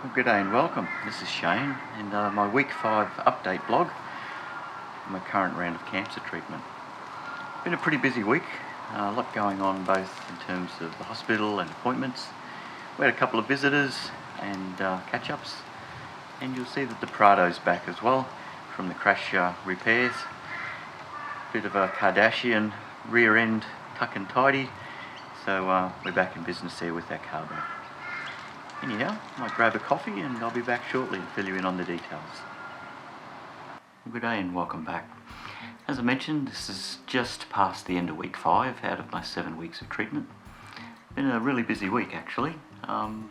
Well, good day and welcome. This is Shane and my week 5 update blog on my current round of cancer treatment. Been a pretty busy week, a lot going on both in terms of the hospital and appointments. We had a couple of visitors and catch-ups, and you'll see that the Prado's back as well from the crash repairs. Bit of a Kardashian rear end tuck and tidy, so we're back in business there with that carbo. Anyhow, I might grab a coffee and I'll be back shortly and fill you in on the details. Good day and welcome back. As I mentioned, this is just past the end of week 5 out of my 7 weeks of treatment. Been a really busy week actually. I'll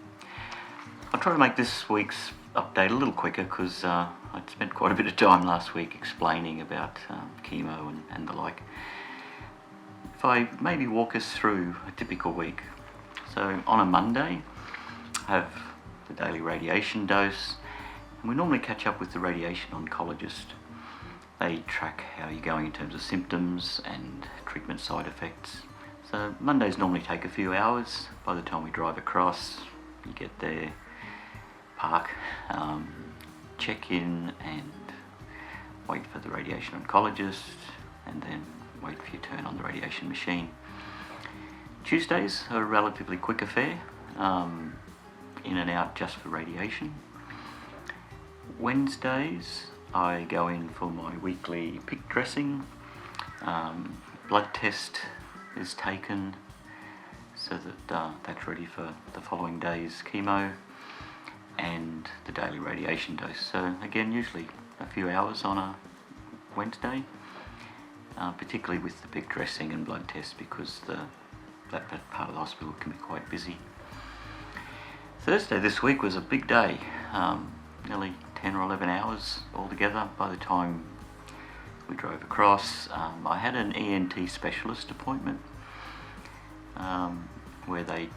try to make this week's update a little quicker because I'd spent quite a bit of time last week explaining about chemo and the like. If I maybe walk us through a typical week. So on a Monday, have the daily radiation dose, and we normally catch up with the radiation oncologist. They track how you're going in terms of symptoms and treatment side effects. So Mondays normally take a few hours. By the time we drive across, you get there, park, check in and wait for the radiation oncologist, and then wait for your turn on the radiation machine. Tuesdays are a relatively quick affair. In and out just for radiation. Wednesdays I go in for my weekly pick dressing. Blood test is taken so that that's ready for the following day's chemo and the daily radiation dose. So again, usually a few hours on a Wednesday, particularly with the pick dressing and blood test because that part of the hospital can be quite busy. Thursday this week was a big day, nearly 10 or 11 hours altogether by the time we drove across. I had an ENT specialist appointment where they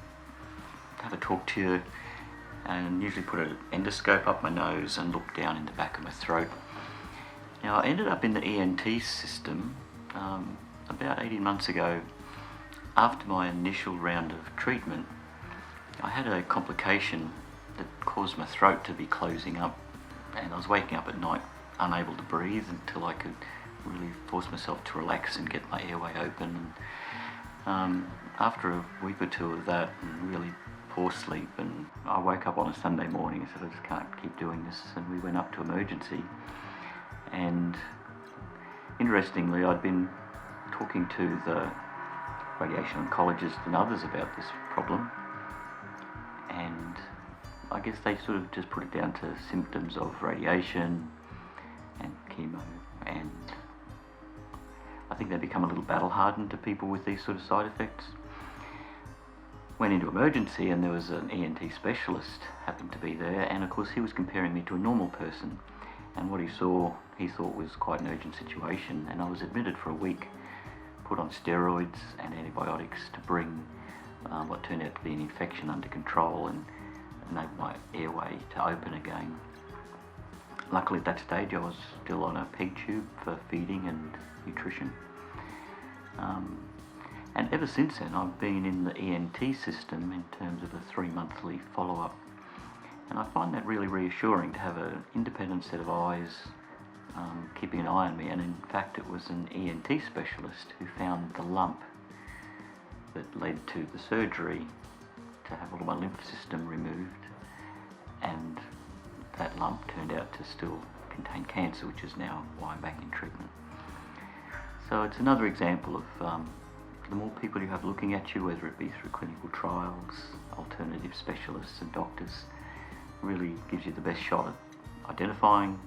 have a talk to you and usually put an endoscope up my nose and look down in the back of my throat. Now I ended up in the ENT system about 18 months ago. After my initial round of treatment, I had a complication that caused my throat to be closing up, and I was waking up at night unable to breathe until I could really force myself to relax and get my airway open. After a week or two of that and really poor sleep, and I woke up on a Sunday morning and said I just can't keep doing this, and we went up to emergency. And interestingly, I'd been talking to the radiation oncologist and others about this problem, and I guess they sort of just put it down to symptoms of radiation and chemo, and I think they become a little battle hardened to people with these sort of side effects. Went into emergency and there was an ENT specialist happened to be there, and of course he was comparing me to a normal person, and what he thought was quite an urgent situation, and I was admitted for a week, put on steroids and antibiotics to bring what turned out to be an infection under control and enable my airway to open again. Luckily at that stage I was still on a peg tube for feeding and nutrition. And ever since then I've been in the ENT system in terms of a 3-monthly follow-up. And I find that really reassuring to have an independent set of eyes keeping an eye on me. And in fact it was an ENT specialist who found the lump that led to the surgery to have all of my lymph system removed, and that lump turned out to still contain cancer, which is now why I'm back in treatment. So it's another example of the more people you have looking at you, whether it be through clinical trials, alternative specialists and doctors, really gives you the best shot at identifying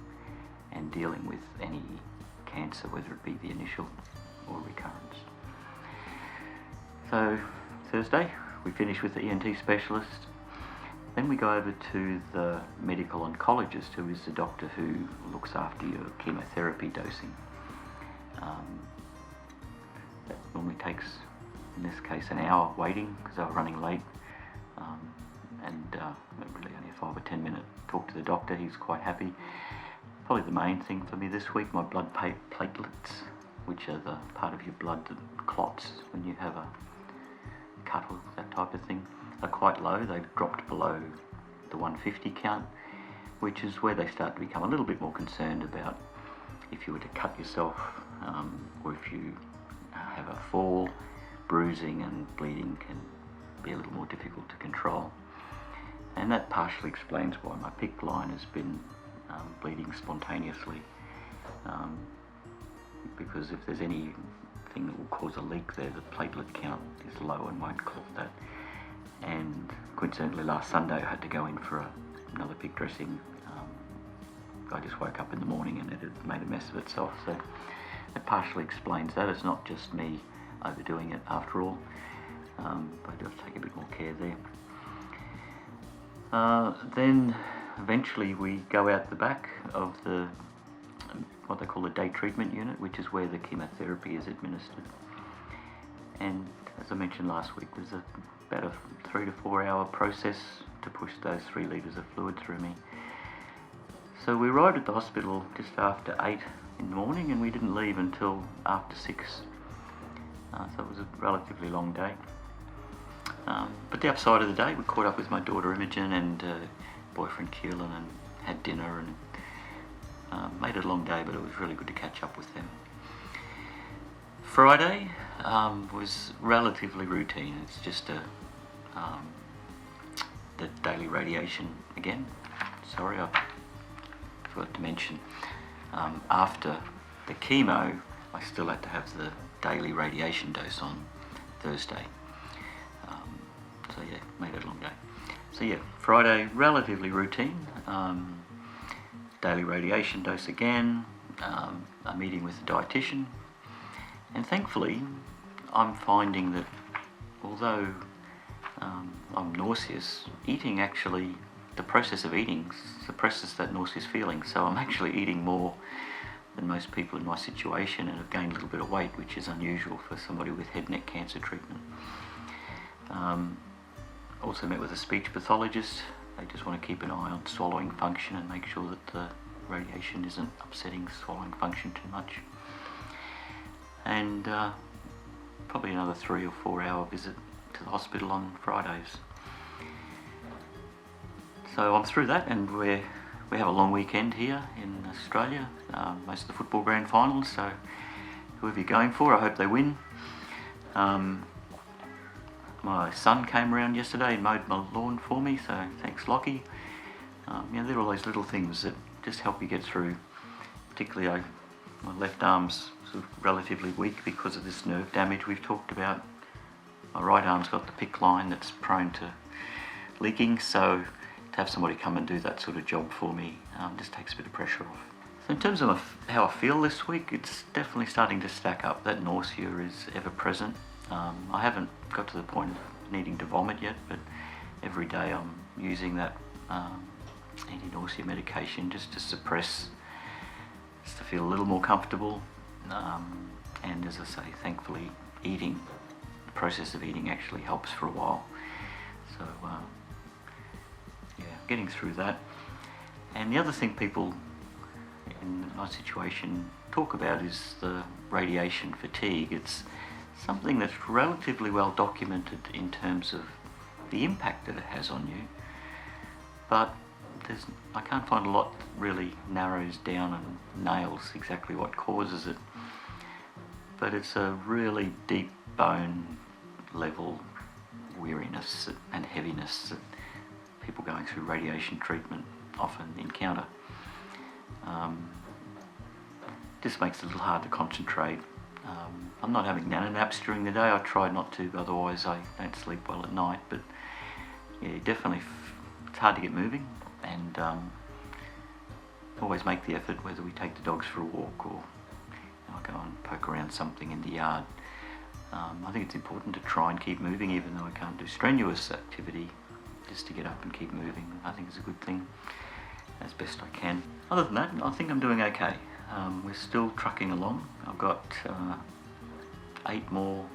and dealing with any cancer, whether it be the initial or recurrence. So Thursday we finish with the ENT specialist, then we go over to the medical oncologist, who is the doctor who looks after your chemotherapy dosing. That normally takes, in this case, an hour waiting because I was running late, and really only a 5 or 10 minute talk to the doctor. He's quite happy. Probably the main thing for me this week, my blood platelets, which are the part of your blood that clots when you have a cut or that type of thing, are quite low. They've dropped below the the 150 count, which is where they start to become a little bit more concerned about if you were to cut yourself, or if you have a fall. Bruising and bleeding can be a little more difficult to control, and that partially explains why my PICC line has been bleeding spontaneously, because if there's anything that will cause a leak there, the platelet count is low and won't cause that. And coincidentally last Sunday I had to go in for another PICC dressing. I just woke up in the morning and it had made a mess of itself, so it partially explains that. It's not just me overdoing it after all, but I do have to take a bit more care there. Then eventually we go out the back of the what they call the day treatment unit, which is where the chemotherapy is administered. And as I mentioned last week, there's about a 3 to 4 hour process to push those 3 litres of fluid through me. So we arrived at the hospital just after 8 in the morning, and we didn't leave until after 6. So it was a relatively long day. But the upside of the day, we caught up with my daughter Imogen and boyfriend Keelan and had dinner, and made it a long day, but it was really good to catch up with them. Friday was relatively routine. It's just the daily radiation again. Sorry, I forgot to mention, after the chemo I still had to have the daily radiation dose on Thursday. So yeah, made it a long day. So yeah, Friday relatively routine, daily radiation dose again, a meeting with the dietitian, and thankfully I'm finding that although I'm nauseous, eating actually, the process of eating suppresses that nauseous feeling, so I'm actually eating more than most people in my situation, and have gained a little bit of weight, which is unusual for somebody with head and neck cancer treatment. Also met with a speech pathologist. They just want to keep an eye on swallowing function and make sure that the radiation isn't upsetting swallowing function too much. And probably another 3 or 4 hour visit to the hospital on Fridays. So I'm through that, and we have a long weekend here in Australia, most of the football grand finals, so whoever you're going for, I hope they win. My son came around yesterday and mowed my lawn for me, so thanks Lockie. There are all those little things that just help you get through. Particularly my left arm's sort of relatively weak because of this nerve damage we've talked about. My right arm's got the PICC line that's prone to leaking, so to have somebody come and do that sort of job for me just takes a bit of pressure off. So in terms of how I feel this week, it's definitely starting to stack up. That nausea is ever present. I haven't got to the point of needing to vomit yet, but every day I'm using that anti-nausea medication just to suppress, just to feel a little more comfortable. And as I say, thankfully eating, the process of eating actually helps for a while. So getting through that. And the other thing people in my situation talk about is the radiation fatigue. It's something that's relatively well documented in terms of the impact that it has on you, but I can't find a lot that really narrows down and nails exactly what causes it. But it's a really deep bone level weariness and heaviness that people going through radiation treatment often encounter. Just makes it a little hard to concentrate. I'm not having nano naps during the day. I try not to, otherwise I don't sleep well at night. But yeah, definitely it's hard to get moving, and always make the effort, whether we take the dogs for a walk or go and poke around something in the yard. I think it's important to try and keep moving, even though I can't do strenuous activity. Just to get up and keep moving, I think is a good thing, as best I can. Other than that, I think I'm doing okay. We're still trucking along. I've got 8 more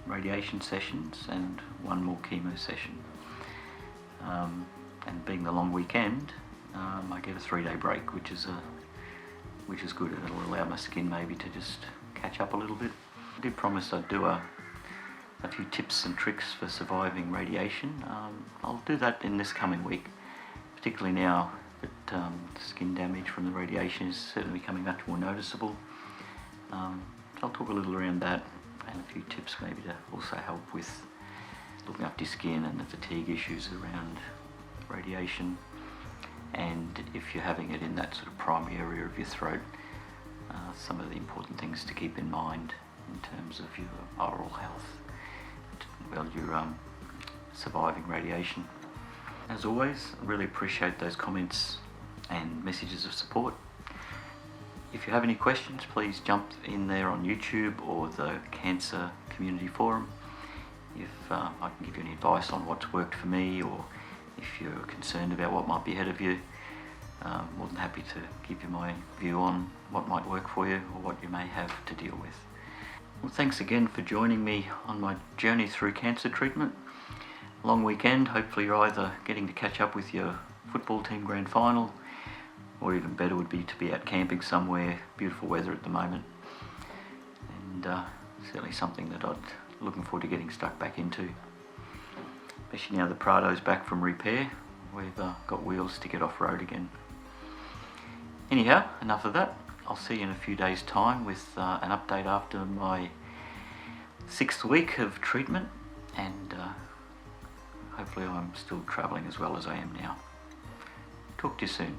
radiation sessions and 1 more chemo session. And being the long weekend, I get a 3-day break, which is good. It'll allow my skin maybe to just catch up a little bit. I did promise I'd do a few tips and tricks for surviving radiation. I'll do that in this coming week, particularly now that skin damage from the radiation is certainly becoming much more noticeable. I'll talk a little around that and a few tips maybe to also help with looking after your skin and the fatigue issues around radiation. And if you're having it in that sort of primary area of your throat, some of the important things to keep in mind in terms of your oral health while you're surviving radiation. As always, I really appreciate those comments and messages of support. If you have any questions, please jump in there on YouTube or the Cancer Community Forum. If I can give you any advice on what's worked for me, or if you're concerned about what might be ahead of you, more than happy to give you my view on what might work for you or what you may have to deal with. Well, thanks again for joining me on my journey through cancer treatment. Long weekend, hopefully you're either getting to catch up with your football team grand final, or even better would be to be out camping somewhere, beautiful weather at the moment, and certainly something that I'm looking forward to getting stuck back into. Especially now the Prado's back from repair, we've got wheels to get off-road again. Anyhow, enough of that. I'll see you in a few days' time with an update after my 6th week of treatment, and hopefully I'm still travelling as well as I am now. Talk to you soon.